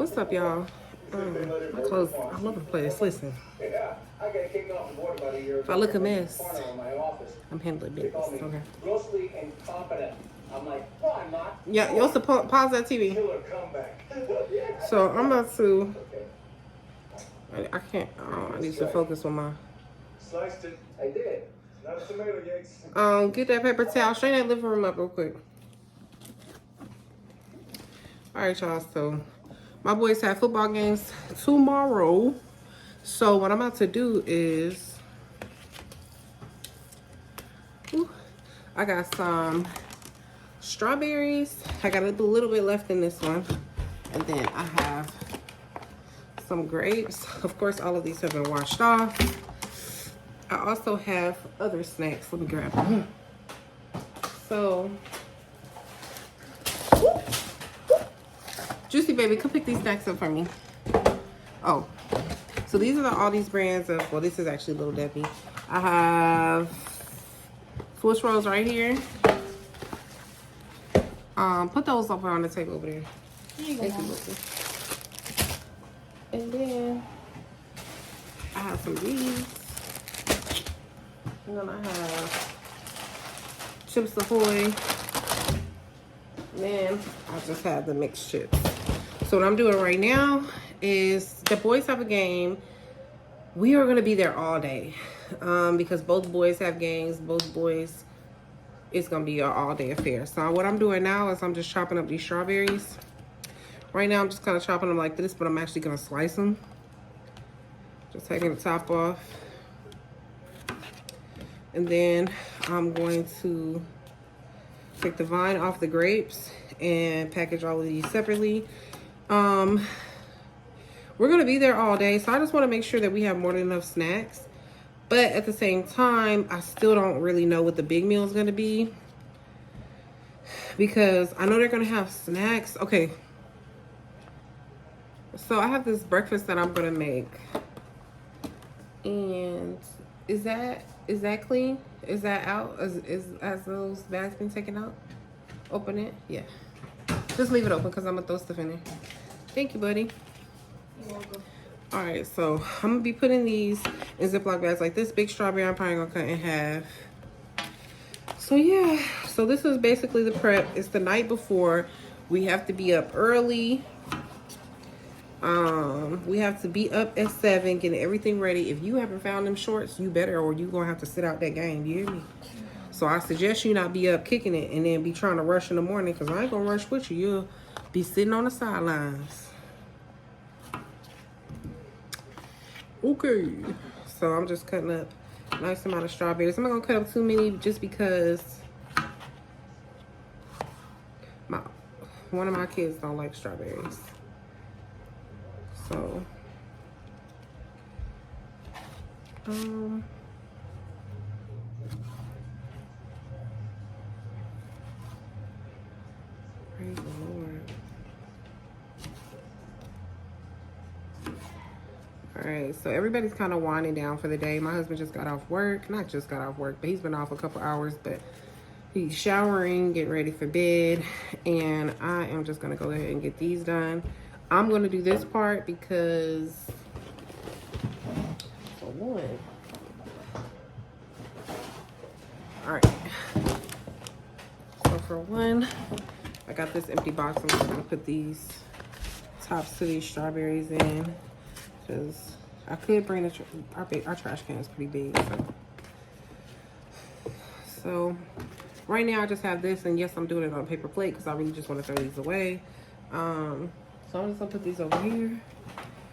What's up, y'all? My clothes all over the place. Listen, if I look a mess, I'm handling business. Okay. Grossly incompetent. I'm like, well, I'm not. Yeah, you'll pause that TV. So I'm about to. I can't. I need to focus on my. Sliced it. I did. Not a tomato, Yanks. Get that paper towel. Straighten that living room up real quick. All right, y'all. So my boys have football games tomorrow. So what I'm about to do is, I got some strawberries. I got a little bit left in this one, and then I have some grapes. Of course, all of these have been washed off. I also have other snacks. Let me grab them. So, Juicy baby, come pick these snacks up for me. Oh, so these are the Aldi's brands of, well, this is actually Little Debbie. I have Swiss rolls right here. Put those over on the table over there. Thank you. And then I have some of these. And then I have Chips Ahoy. And then I just have the mixed chips. So what I'm doing right now is the boys have a game. We are going to be there all day because both boys have games. Both boys, it's going to be an all-day affair. So what I'm doing now is I'm just chopping up these strawberries. Right now I'm just kind of chopping them like this, but I'm actually going to slice them. Just taking the top off. And then I'm going to take the vine off the grapes and package all of these separately. We're going to be there all day, so I just want to make sure that we have more than enough snacks. But at the same time, I still don't really know what the big meal is going to be, because I know they're going to have snacks. Okay. So I have this breakfast that I'm going to make. And is that clean? Is that out? Has those bags been taken out? Open it? Yeah. Just leave it open because I'm going to throw stuff in there. Thank you, buddy. You're welcome. All right, so I'm going to be putting these in Ziploc bags like this. Big strawberry I'm probably going to cut in half. So, yeah. So this is basically the prep. It's the night before. We have to be up early. We have to be up at 7, getting everything ready. If you haven't found them shorts, you better, or you're going to have to sit out that game. You hear me? So I suggest you not be up kicking it and then be trying to rush in the morning, because I ain't going to rush with you. You'll be sitting on the sidelines. Okay. So I'm just cutting up a nice amount of strawberries. I'm not going to cut up too many just because one of my kids don't like strawberries. So, praise the Lord. All right, so everybody's kind of winding down for the day. My husband just got off work. Not just got off work, but he's been off a couple hours, but he's showering, getting ready for bed, and I am just going to go ahead and get these done. I'm going to do this part because, for one, all right, so for one, I got this empty box. I'm just going to put these tops to these strawberries in, because I could bring our trash can is pretty big. So right now I just have this, and yes, I'm doing it on a paper plate because I really just want to throw these away. So I'm just gonna put these over here.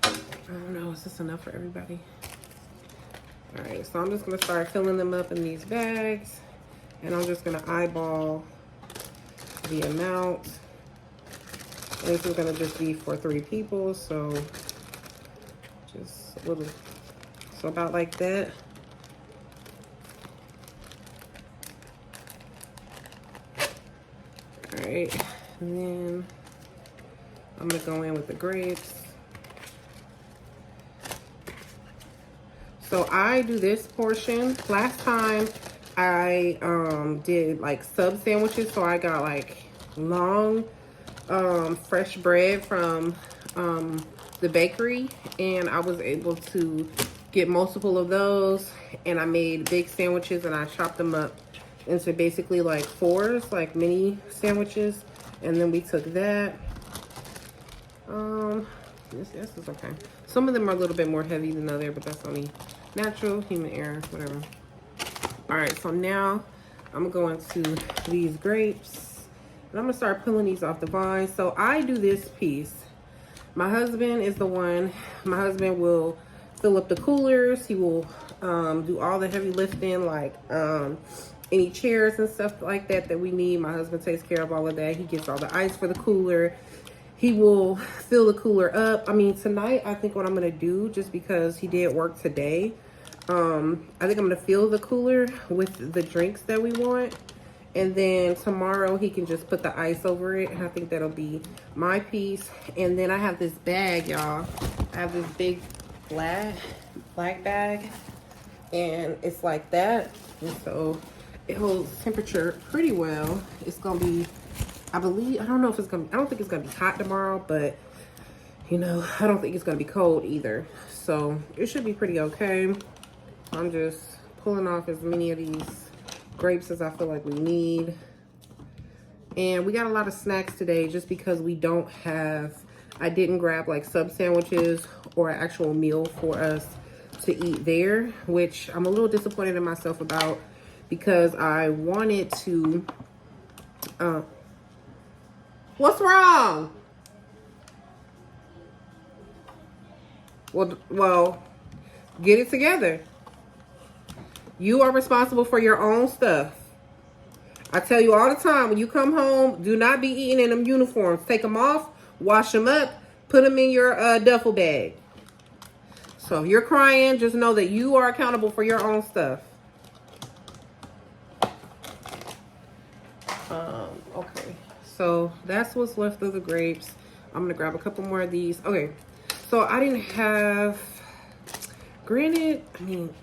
I don't know, is this enough for everybody? All right, so I'm just gonna start filling them up in these bags, and I'm just gonna eyeball the amount. And this is gonna just be for 3 people, so just a little, so about like that. All right, and then I'm gonna go in with the grapes. So I do this portion. Last time I did like sub sandwiches, so I got like long fresh bread from the bakery, and I was able to get multiple of those, and I made big sandwiches, and I chopped them up into basically like fours, like mini sandwiches, and then we took that. This is okay. Some of them are a little bit more heavy than other, but that's only natural human error, whatever. All right, so now I'm going to these grapes, and I'm gonna start pulling these off the vine. So I do this piece. My husband is the one. My husband will fill up the coolers. He will do all the heavy lifting, like any chairs and stuff like that that we need. My husband takes care of all of that. He gets all the ice for the cooler. He will fill the cooler up. I mean, tonight, I think what I'm going to do, just because he did work today, I think I'm going to fill the cooler with the drinks that we want. And then tomorrow, he can just put the ice over it. And I think that'll be my piece. And then I have this bag, y'all. I have this big black bag. And it's like that. And so it holds temperature pretty well. It's going to be, I believe, I don't know if it's going to, I don't think it's going to be hot tomorrow, but you know, I don't think it's going to be cold either. So it should be pretty okay. I'm just pulling off as many of these grapes as I feel like we need. And we got a lot of snacks today just because we don't have, I didn't grab like sub sandwiches or an actual meal for us to eat there, which I'm a little disappointed in myself about, because I wanted to, what's wrong? Well, get it together. You are responsible for your own stuff. I tell you all the time, when you come home, do not be eating in them uniforms. Take them off, wash them up, put them in your duffel bag. So if you're crying, just know that you are accountable for your own stuff. Okay, so that's what's left of the grapes. I'm gonna grab a couple more of these. Okay, so I didn't have, granted, I mean,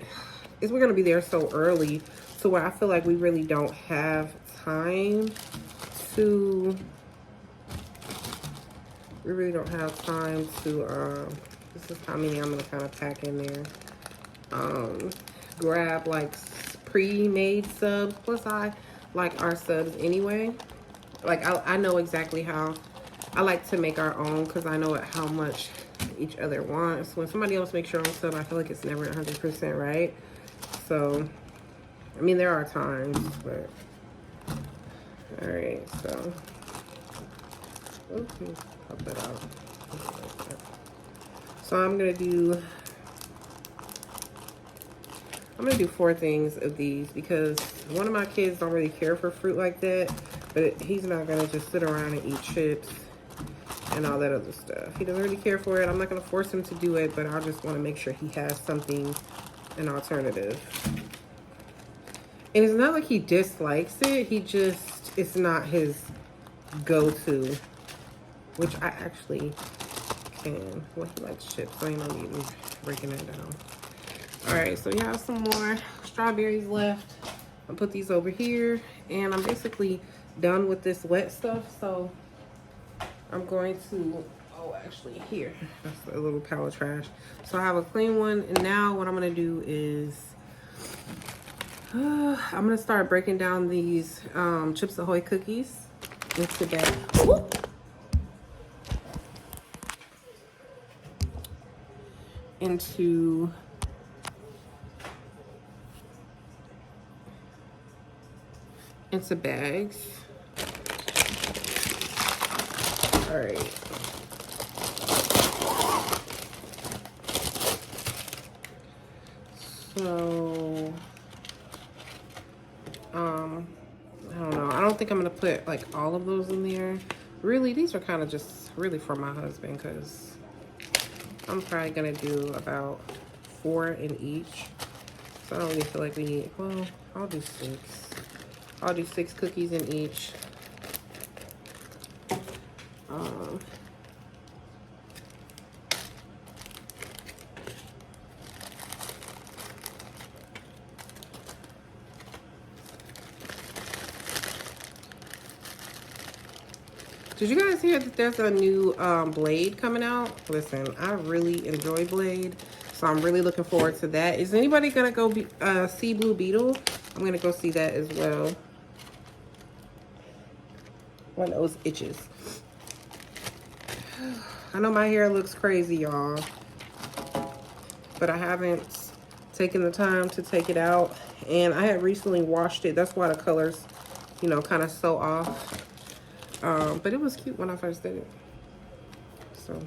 we're gonna be there so early, so where I feel like we really don't have time to, this is how many I'm gonna kind of pack in there. Grab like pre-made subs, plus I like our subs anyway. Like I know exactly how I like to make our own, because I know how much each other wants. When somebody else makes your own sub, I feel like it's never 100% right. So I mean, there are times, but all right, so okay, pop that out. So I'm gonna do 4 things of these, because one of my kids don't really care for fruit like that, but he's not gonna just sit around and eat chips and all that other stuff. He doesn't really care for it. I'm not gonna force him to do it, but I just want to make sure he has something, an alternative. And it's not like he dislikes it. He just, it's not his go-to, which I actually can. Well, he likes chips, so I ain't no need me breaking that down. All right, so you have some more strawberries left. I'll put these over here, and I'm basically done with this wet stuff. So I'm going to, oh, actually here, that's a little pile of trash. So I have a clean one, and now what I'm gonna do is, I'm gonna start breaking down these Chips Ahoy cookies into that. Into bags. All right. So, I don't know. I don't think I'm gonna put like all of those in there. Really, these are kind of just really for my husband, because I'm probably gonna do about 4 in each. So I don't really feel like we need, well, I'll do 6. I'll do 6 cookies in each. Did you guys hear that there's a new Blade coming out? Listen, I really enjoy Blade, so I'm really looking forward to that. Is anybody gonna go see Blue Beetle? I'm gonna go see that as well. One of those itches. I know my hair looks crazy, y'all, but I haven't taken the time to take it out, and I had recently washed it. That's why the colors, you know, kind of so off. But it was cute when I first did it. So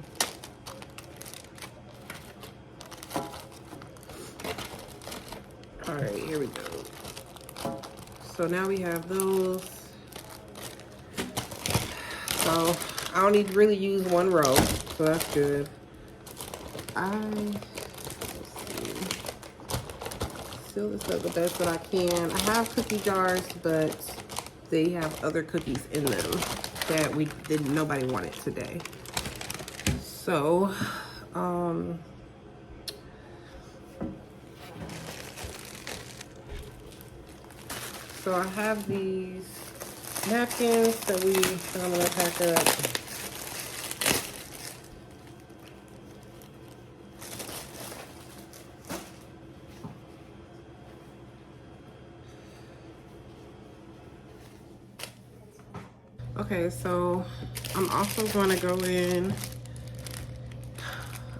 all right, here we go. So now we have those. So I don't need to really use one row, so that's good. Seal this up the best that I can. I have cookie jars, but they have other cookies in them that nobody wanted today. So, so I have these napkins that I'm gonna pack up. Okay, so I'm also going to go in.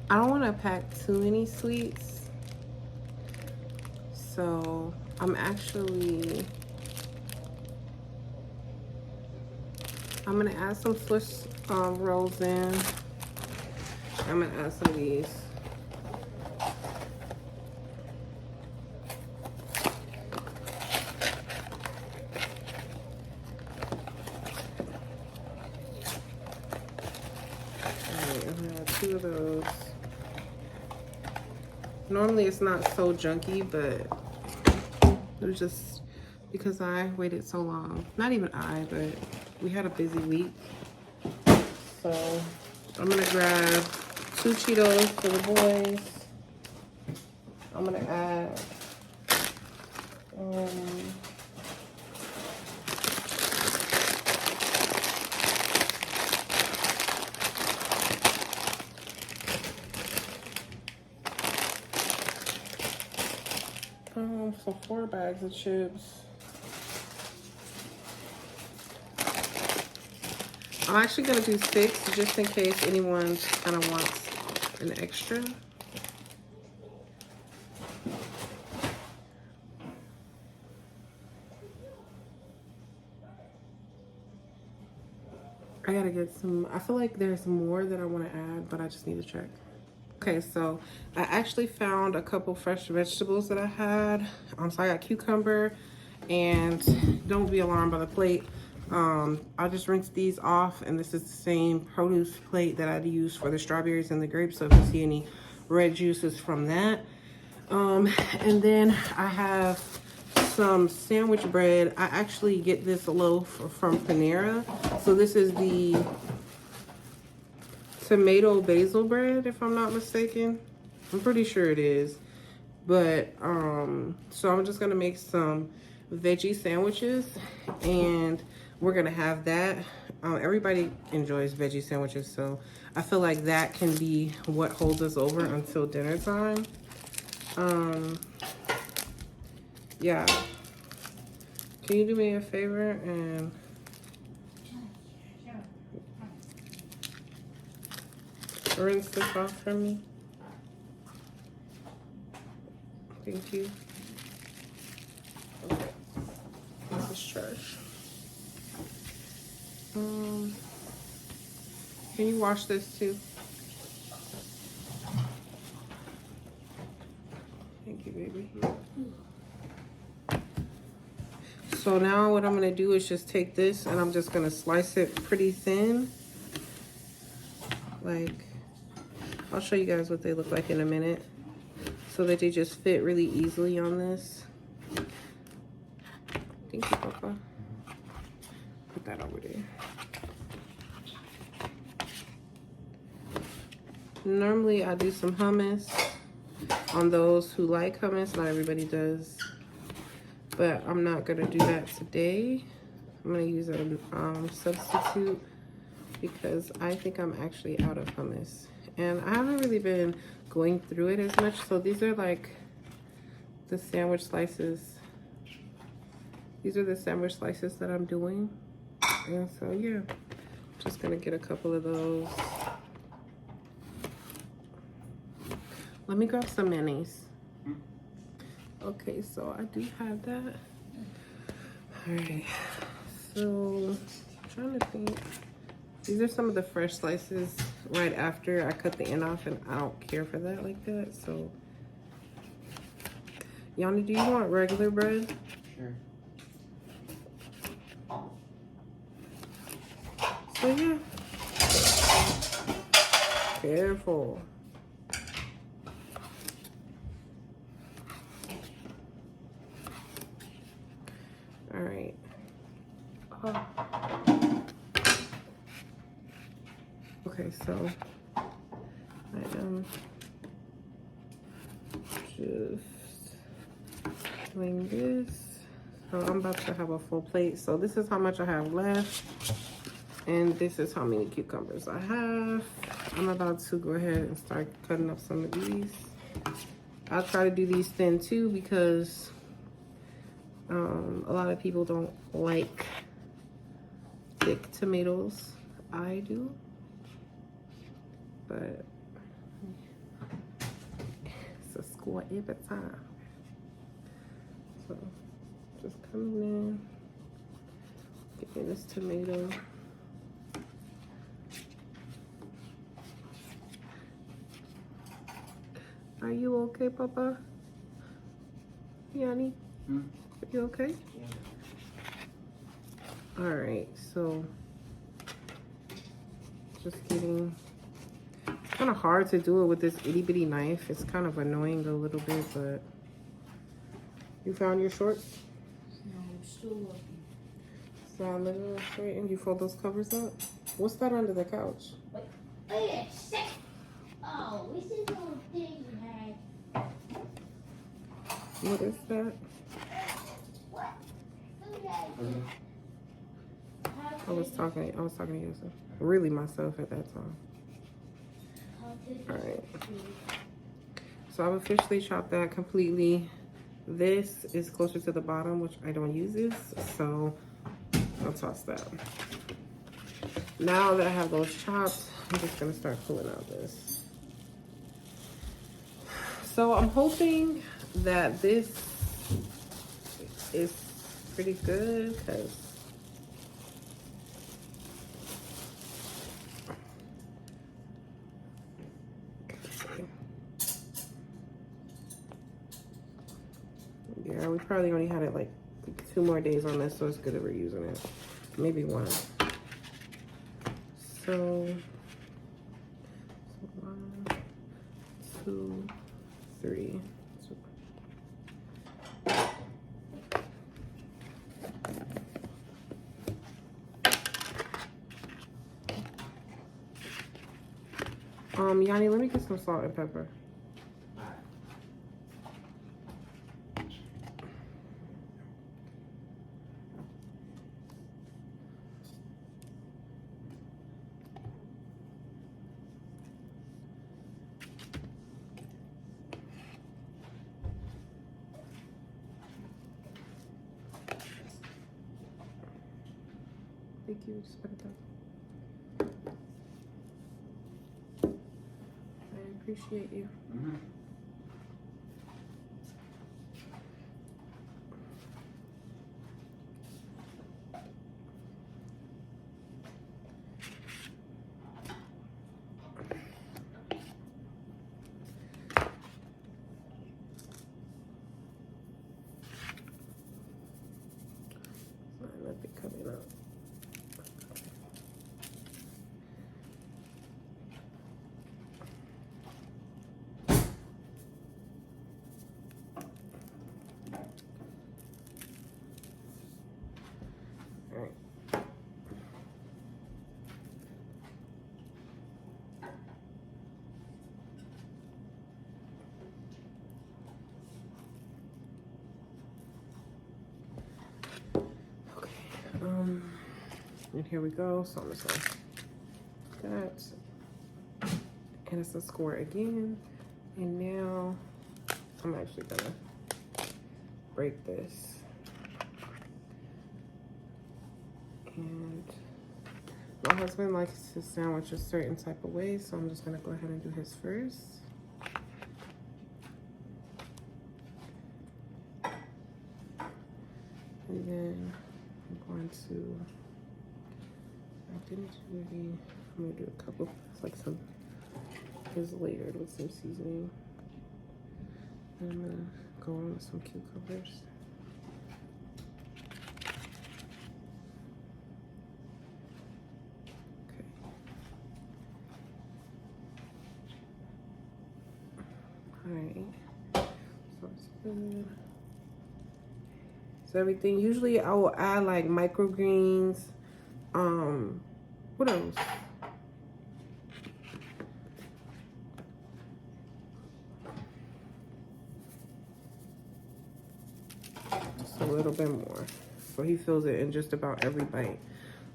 I don't want to pack too many sweets, so I'm going to add some Swiss rolls in. I'm going to add some of these. Two of those. Normally it's not so junky, but it was just because I waited so long. Not even I, but we had a busy week. So I'm gonna grab 2 Cheetos for the boys. I'm gonna add so 4 bags of chips. I'm actually gonna do 6 just in case anyone kind of wants an extra. I gotta get some, I feel like there's more that I want to add, but I just need to check. Okay, so I actually found a couple fresh vegetables that I had. So I got cucumber, and don't be alarmed by the plate. I just rinsed these off, and this is the same produce plate that I'd use for the strawberries and the grapes. So if you see any red juices from that. And then I have some sandwich bread. I actually get this loaf from Panera. So this is the tomato basil bread, if I'm not mistaken. I'm pretty sure it is. But so I'm just gonna make some veggie sandwiches, and we're gonna have that. Everybody enjoys veggie sandwiches, so I feel like that can be what holds us over until dinner time. Yeah, can you do me a favor and rinse this off for me? Thank you. Okay, this is trash. Can you wash this too? Thank you, baby. So now what I'm gonna do is just take this and I'm just gonna slice it pretty thin. Like, I'll show you guys what they look like in a minute, so that they just fit really easily on this. Thank you, Papa. Put that over there. Normally I do some hummus on those who like hummus. Not everybody does, but I'm not gonna do that today. I'm gonna use a substitute because I think I'm actually out of hummus. And I haven't really been going through it as much. So these are like the sandwich slices. These are the sandwich slices that I'm doing. And so yeah, just gonna get a couple of those. Let me grab some mayonnaise. Okay, so I do have that. All right, so I'm trying to think. These are some of the fresh slices right after I cut the end off, and I don't care for that like that. So, Yanni, do you want regular bread? Sure. So yeah. Careful. All right. Oh. Okay, so I am just doing this. So I'm about to have a full plate. So this is how much I have left. And this is how many cucumbers I have. I'm about to go ahead and start cutting up some of these. I'll try to do these thin too because a lot of people don't like thick tomatoes. I do. But it's a score every time. So just coming in, getting this tomato. Are you okay, Papa? Yanni? Are you okay? Yeah. All right, so just getting, it's kind of hard to do it with this itty bitty knife. It's kind of annoying a little bit, but you found your shorts? No, I'm still looking. So I'm looking straight and you fold those covers up? What's that under the couch? Wait, wait a sec. Oh, this is a little thing you had. What is that? What? I was talking to yourself. Really myself at that time. All right. So I've officially chopped that completely. This is closer to the bottom, which I don't use this, so I'll toss that. Now that I have those chopped, I'm just gonna start pulling out this. So I'm hoping that this is pretty good because yeah, we probably only had it like 2 more days on this, so it's good that we're using it. Maybe 1. So 1, 2, 3. Yanni, let me get some salt and pepper. Thank you. Just put it down. I appreciate you. Nothing coming up. All right. Okay. And here we go. So I'm just gonna that. And it's a score again. And now I'm actually gonna break this. And my husband likes his sandwich a certain type of way, so I'm just gonna go ahead and do his first. And then I'm going to, I didn't do any, I'm gonna do a couple, it's like some, is layered with some seasoning. And I'm gonna go on with some cucumbers. Okay. All right, so it's good. So everything, usually I will add like microgreens. What else? Just a little bit more. So he feels it in just about every bite.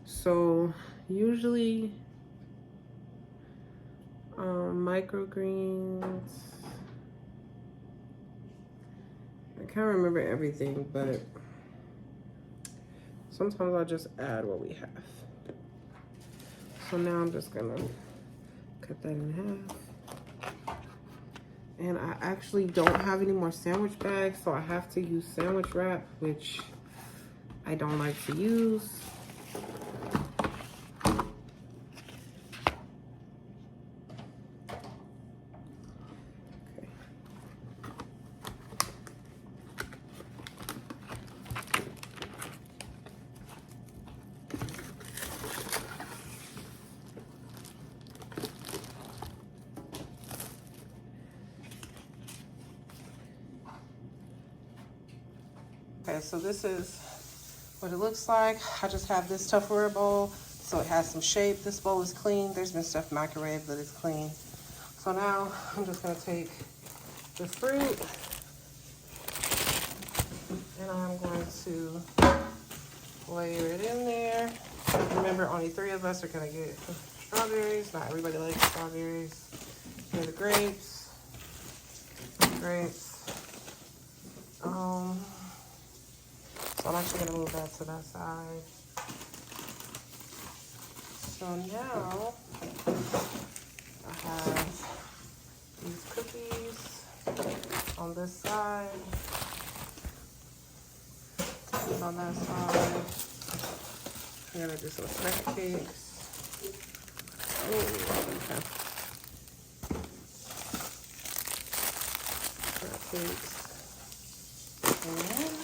So usually microgreens. I can't remember everything, but sometimes I'll just add what we have. So now I'm just gonna cut that in half. And I actually don't have any more sandwich bags, so I have to use sandwich wrap, which I don't like to use. Okay, so this is what it looks like. I just have this Tupperware bowl, so it has some shape. This bowl is clean. There's been stuff microwaved, but it's clean. So now I'm just gonna take the fruit and I'm going to layer it in there. Remember, only 3 of us are gonna get strawberries. Not everybody likes strawberries. Here are the grapes. So I'm actually gonna move that to that side. So now I have these cookies on this side, these on that side. I'm gonna do some snack cakes. Okay. Snack cakes. And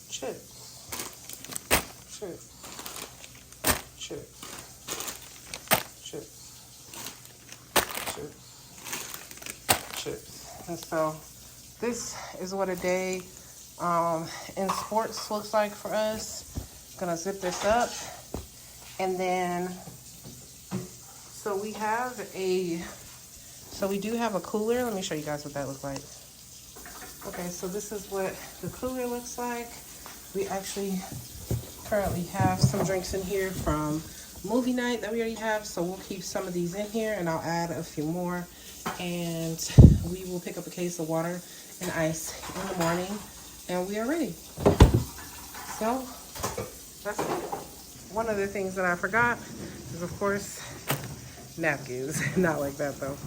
chips, chips, chips, chips, chips, chips. And so this is what a day in sports looks like for us. Gonna zip this up, and then so we do have a cooler. Let me show you guys what that looks like. Okay, so this is what the cooler looks like. We actually currently have some drinks in here from movie night that we already have, so we'll keep some of these in here and I'll add a few more, and we will pick up a case of water and ice in the morning and we are ready. So that's one of the things that I forgot is, of course, napkins. Not like that though.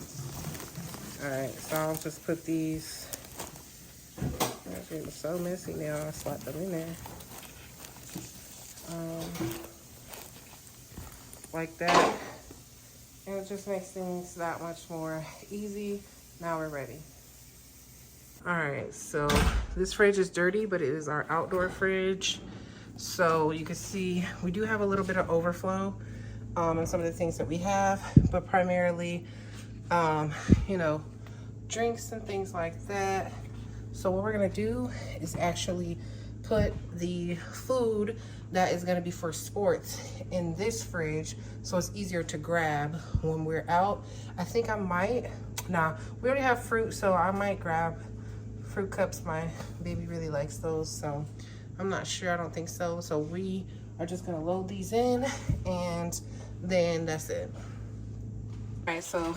All right, so I'll just put these. It's so messy now. I slapped them in there. Like that. And it just makes things that much more easy. Now we're ready. Alright, so this fridge is dirty, but it is our outdoor fridge. So you can see we do have a little bit of overflow on some of the things that we have, but primarily, you know, drinks and things like that. So what we're gonna do is actually put the food that is gonna be for sports in this fridge so it's easier to grab when we're out. I think I might, we already have fruit, so I might grab fruit cups. My baby really likes those, so I'm not sure, I don't think so. So we are just gonna load these in and then that's it. All right, so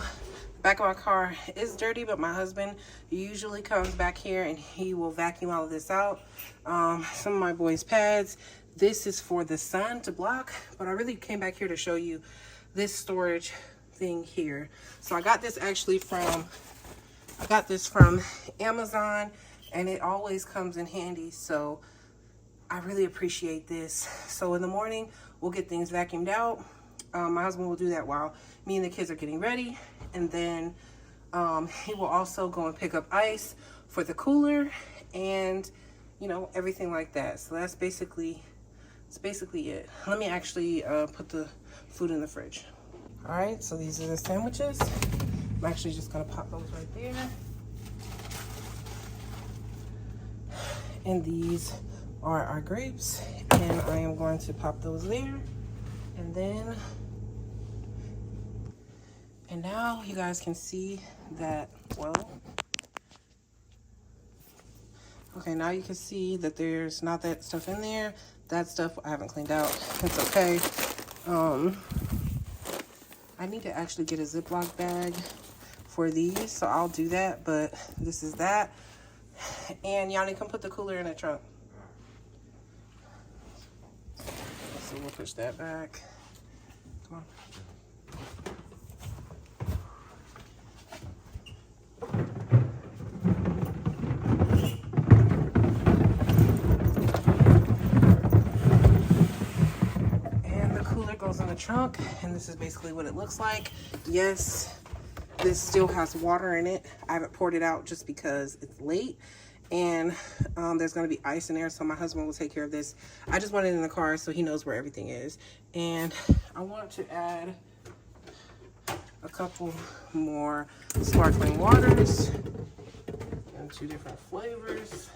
back of my car is dirty, but my husband usually comes back here and he will vacuum all of this out. Some of my boys' pads. This is for the sun to block, but I really came back here to show you this storage thing here. So I got this actually from Amazon, and it always comes in handy. So I really appreciate this. So in the morning, we'll get things vacuumed out. My husband will do that while me and the kids are getting ready. And then he will also go and pick up ice for the cooler and, you know, everything like that. So that's basically it. Let me actually put the food in the fridge. All right, so these are the sandwiches. I'm actually just gonna pop those right there. And these are our grapes, and I am going to pop those there. And now you guys can see that, well, okay, now you can see that there's not that stuff in there. That stuff I haven't cleaned out. It's okay. I need to actually get a Ziploc bag for these, so I'll do that, but this is that. And Yanni, come put the cooler in the trunk. So we'll push that back. Come on. And the cooler goes in the trunk, and this is basically what it looks like. Yes, this still has water in it. I haven't poured it out just because it's late, and there's going to be ice in there, so my husband will take care of this. I just want it in the car so he knows where everything is. And I want to add a couple more sparkling waters in 2 different flavors.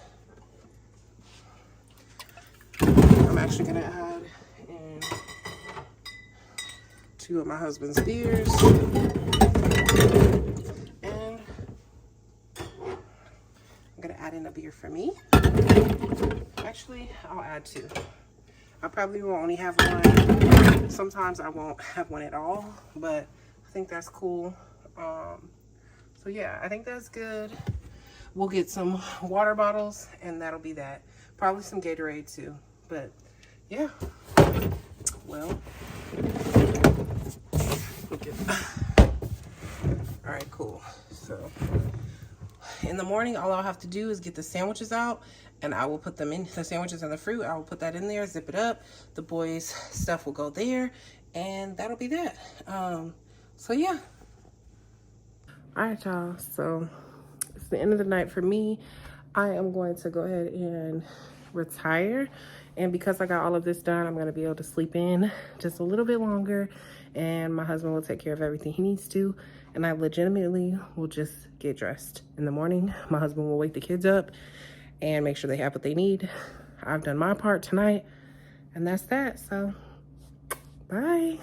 I'm actually going to add in 2 of my husband's beers. And I'm gonna add in a beer for me. Actually, I'll add 2. I probably will only have 1. Sometimes I won't have 1 at all, but I think that's cool. So yeah, I think that's good. We'll get some water bottles, and that'll be that. Probably some Gatorade too, but yeah. Well, okay. All right, cool. So in the morning, all I'll have to do is get the sandwiches out, and I will put them in, the sandwiches and the fruit. I will put that in there, zip it up. The boys' stuff will go there, and that'll be that. So yeah. All right, y'all. So it's the end of the night for me. I am going to go ahead and retire. And because I got all of this done, I'm going to be able to sleep in just a little bit longer. And my husband will take care of everything he needs to. And I legitimately will just get dressed. In the morning, my husband will wake the kids up and make sure they have what they need. I've done my part tonight. And that's that. So, bye.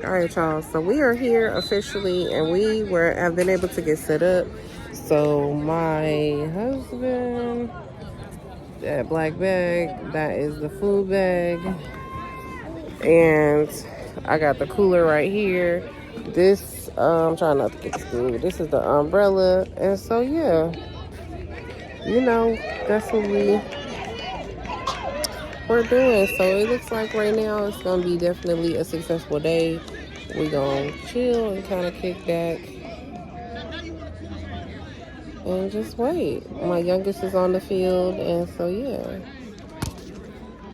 All right, y'all. So we are here officially, and we have been able to get set up. So my husband, that black bag, that is the food bag, and I got the cooler right here. This, I'm trying not to get screwed. This is the umbrella, and so yeah, you know, that's what we're doing. So it looks like right now it's gonna be definitely a successful day. We're gonna chill and kind of kick back and just wait. My youngest is on the field, and so yeah.